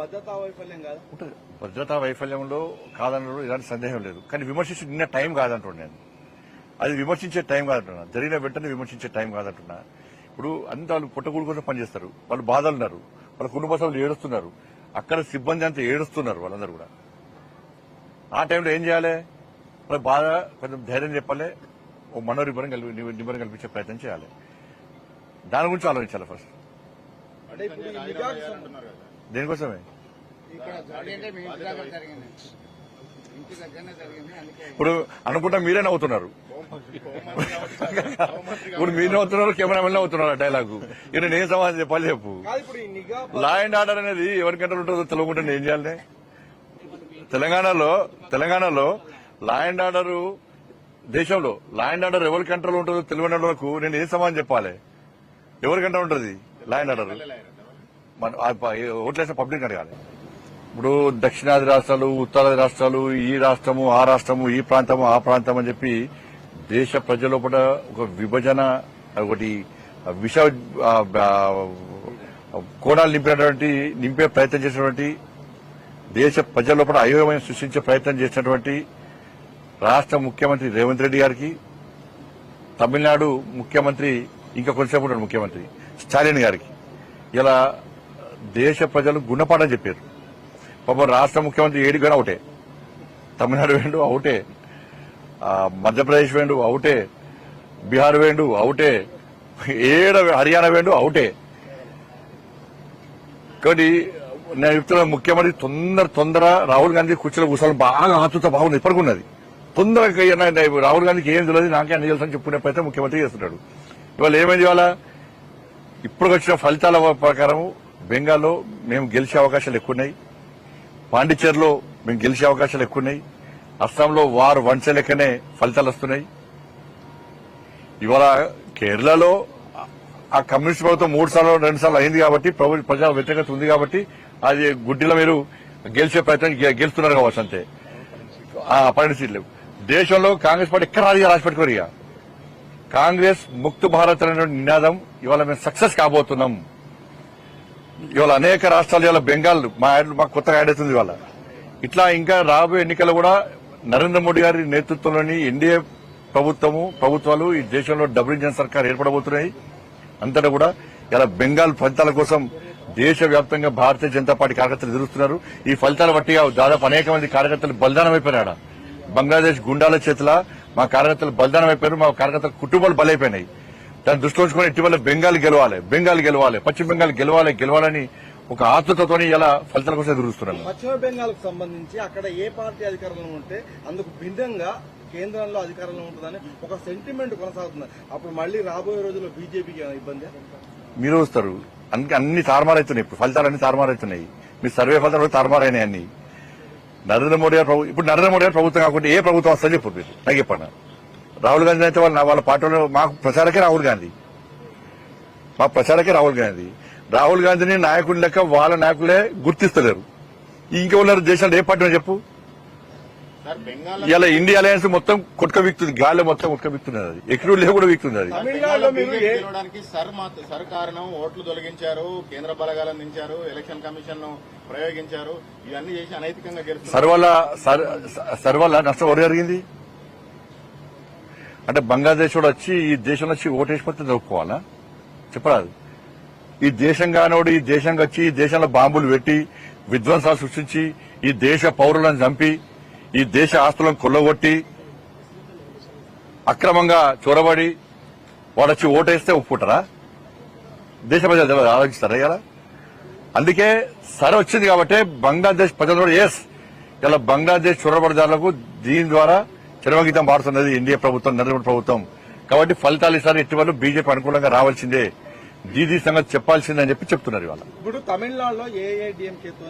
భద్రతా వైఫల్యం కాదు ఉంటుంది. భద్రతా వైఫల్యంలో కాదనడంలో ఇలాంటి సందేహం లేదు. కానీ విమర్శించి నిన్న టైం కాదంటున్నాను నేను. అది విమర్శించే టైం కాదంటున్నా. జరిగిన వెంటనే విమర్శించే టైం కాదంటున్నా. ఇప్పుడు అంత వాళ్ళు పుట్టగూడు కోసం పనిచేస్తారు. వాళ్ళు బాధలు ఉన్నారు. వాళ్ళ కుటుంబ సభ్యులు ఏడుస్తున్నారు. అక్కడ సిబ్బంది అంతా ఏడుస్తున్నారు వాళ్ళందరూ కూడా. ఆ టైంలో ఏం చేయాలి? వాళ్ళ బాధ కొంచెం ధైర్యం చెప్పాలి. ఓ నిబ్బరం కల్పించే ప్రయత్నం చేయాలి. దాని గురించి ఆలోచించాలి ఫస్ట్. అంటే ఇప్పుడు ఈ నిఘాకు దేనికోసమే ఇప్పుడు అనుకుంటా మీరే నవ్వుతున్నారు. ఇప్పుడు మీరు నవ్వుతున్నారు, కెమెరామెన్ నవ్వుతున్నారు. డైలాగు ఇక నేను సమాధానం చెప్పాలి. చెప్పు. కాదు ఇప్పుడు ఈ నిఘా లా అండ్ ఆర్డర్ అనేది ఎవరికంటే ఉంటుందో తెలియకుండా ఏం చేయాలి? తెలంగాణలో లా అండ్ ఆర్డర్, దేశంలో లా అండ్ ఆర్డర్ ఎవరి కంట్రోల్ ఉంటుందో తెలియని వాళ్ళకు నేను ఏం సమాధానం చెప్పాలి? ఎవరికంటే ఉంటుంది లా అండ్ ఆర్డర్? ఓట్లేసిన పబ్లిక్ అడగాలి. ఇప్పుడు దక్షిణాది రాష్ట్రాలు, ఉత్తరాది రాష్ట్రాలు, ఈ రాష్ట్రము ఆ రాష్ట్రము, ఈ ప్రాంతము ఆ ప్రాంతం అని చెప్పి దేశ ప్రజల లోపల ఒక విభజన, ఒకటి విష కోణాలు నింపే ప్రయత్నం చేసినటువంటి, దేశ ప్రజల లోపల అయోమయం సృష్టించే ప్రయత్నం చేసినటువంటి రాష్ట్ర ముఖ్యమంత్రి రేవంత్ రెడ్డి గారికి, తమిళనాడు ముఖ్యమంత్రి ఇంకా కొంతసేపు ఉన్నాడు ముఖ్యమంత్రి స్టాలిన్ గారికి ఇలా దేశ ప్రజలు గుణపాఠం చెప్పారు. పాపం రాష్ట్ర ముఖ్యమంత్రి ఏడికైనా అవుటే, తమిళనాడు వేండు అవుటే, మధ్యప్రదేశ్ వేండు అవుటే, బీహార్ వేండు అవుటే, హర్యానా వేండు అవుటే. కాబట్టి నేను చెప్తున్నా, ముఖ్యమంత్రి తొందర రాహుల్ గాంధీ కుర్చీలో కూర్చోవాలి. బాగా ఆతుత బాగుంది, ఇప్పటికున్నది. తొందరగా రాహుల్ గాంధీకి ఏం తెలియదు, నాకే అన్ని తెలుసు అని చెప్పుకునే ప్రయత్నం ముఖ్యమంత్రి చేస్తున్నాడు. ఇవాళ ఏమైంది? ఇవాళ ఇప్పుడు వచ్చిన ఫలితాల ప్రకారం బెంగాల్లో మేము గెలిచే అవకాశాలు ఎక్కువన్నాయి. పాండిచేరిలో మేము గెలిచే అవకాశాలు ఎక్కువన్నాయి. అస్సాంలో వారు వన్సే లెక్కనే ఫలితాలు వస్తున్నాయి. ఇవాళ కేరళలో ఆ కమ్యూనిస్ట్ ప్రభుత్వం 3 సార్లు 2 సార్లు అయింది కాబట్టి ప్రజా వ్యతిరేకత ఉంది కాబట్టి అది గుడ్డిలో మీరు గెలిచే ప్రయత్నం గెలుస్తున్నారు కావచ్చు అంతే. 12 సీట్లు. దేశంలో కాంగ్రెస్ పార్టీ ఎక్కడ రాసి పెట్టుకోరు. ఇక కాంగ్రెస్ ముక్త్ భారత్ అనే నినాదం ఇవాళ మేము సక్సెస్ కాబోతున్నాం. ఇవాళ అనేక రాష్ట్రాలు, ఇవాళ బెంగాల్ మాకు కొత్తగా యాడ్ అవుతుంది ఇవాళ. ఇట్లా ఇంకా రాబోయే ఎన్నికలు కూడా నరేంద్ర మోడీ గారి నేతృత్వంలోని ఎన్డీఏ ప్రభుత్వాలు ఈ దేశంలో డబుల్ ఇంజన్ సర్కార్ ఏర్పడబోతున్నాయి. అంతటా కూడా ఇలా బెంగాల్ ఫలితాల కోసం దేశవ్యాప్తంగా భారతీయ జనతా పార్టీ కార్యకర్తలు ఎదురుస్తున్నారు. ఈ ఫలితాల బట్టి దాదాపు అనేక మంది కార్యకర్తలు బలిదానం అయిపోయినాడు. బంగ్లాదేశ్ గుండాల చేతుల మా కార్యకర్తలు బలిదానం అయిపోయారు. మా కార్యకర్తల కుటుంబాలు బలైపోయినాయి. దాన్ని దృష్టిలో ఉంచుకొని ఇటీవల బెంగాల్ గెలవాలి, పశ్చిమ బెంగాల్ గెలవాలని ఒక ఆతృతతోని ఇలా ఫలితాల కోసం ఎదురుస్తున్నారు. పశ్చిమ బెంగాల్ కు సంబంధించి అక్కడ ఏ పార్టీ అధికారంలో ఉంటే అందుకు భిన్నంగా కేంద్రంలో అధికారంలో ఉంటుందని ఒక సెంటిమెంట్ కొనసాగుతుంది. అప్పుడు మళ్లీ రాబోయే రోజుల్లో బీజేపీకి ఇబ్బంది మీరు వస్తారు. అన్ని తారుమారైతున్నాయి. ఇప్పుడు ఫలితాలన్నీ తారుమారైతున్నాయి. మీ సర్వే ఫలితాలు కూడా తారుమారైనాయి అన్ని. నరేంద్ర మోడీ గారు ప్రభుత్వం కాకుండా ఏ ప్రభుత్వం వస్తుందని చెప్పారు మీరు నాకు చెప్పండి. రాహుల్ గాంధీ అయితే వాళ్ళ పార్టీలో మాకు ప్రచారకే రాహుల్ గాంధీ. రాహుల్ గాంధీని నాయకుడి లెక్క వాళ్ళ నాయకులే గుర్తిస్తలేరు. ఇంకెవరు దేశంలో ఏ పార్టీ చెప్పు? ఇలా ఇండియా అలయన్స్ మొత్తం కొట్టుకబిక్తుంది, గాలి మొత్తం కొట్టుకబిక్తున్నది. అది ఎక్కడ లేవు కూడా బిక్తుంది. అది సర్ కారణం ఓట్లు తొలగించారు, కేంద్ర బలగాలను దించారు, ఎలక్షన్ కమిషన్ ను ప్రయోగించారు, ఇవన్నీ చేసి అనైతికంగా సర్ వల్ల నష్టం ఎవరు జరిగింది అంటే బంగ్లాదేశ్ కూడా వచ్చి ఈ దేశంలో వచ్చి ఓటేసిపోతే జరుపుకోవాలా? చెప్పరాదు. ఈ దేశం కానోడు ఈ దేశంగా వచ్చి ఈ దేశంలో బాంబులు పెట్టి విధ్వంసాలు సృష్టించి ఈ దేశ పౌరులను చంపి ఈ దేశ ఆస్తులను కొల్లగొట్టి అక్రమంగా చొరబడి వాడు వచ్చి ఓటేస్తే ఒప్పుకుంటారా? దేశ ప్రజలు ఆలోచిస్తారా? ఇలా అందుకే సరే వచ్చింది కాబట్టి బంగ్లాదేశ్ ప్రజలు కూడా ఇలా బంగ్లాదేశ్ చొరబడిదారులకు దీని ద్వారా చరమగీతం పాడుతున్నది ఇండియా ప్రభుత్వం, నరేంద్ర మోడీ ప్రభుత్వం. కాబట్టి ఫలితాలు ఈసారి ఇటీవల బీజేపీ అనుకూలంగా రావాల్సిందే, దీదీ సంగతి చెప్పాల్సిందే అని చెప్తున్నారు. ఇవాళ ఇప్పుడు తమిళనాడులో ఏఐడిఎంకేతో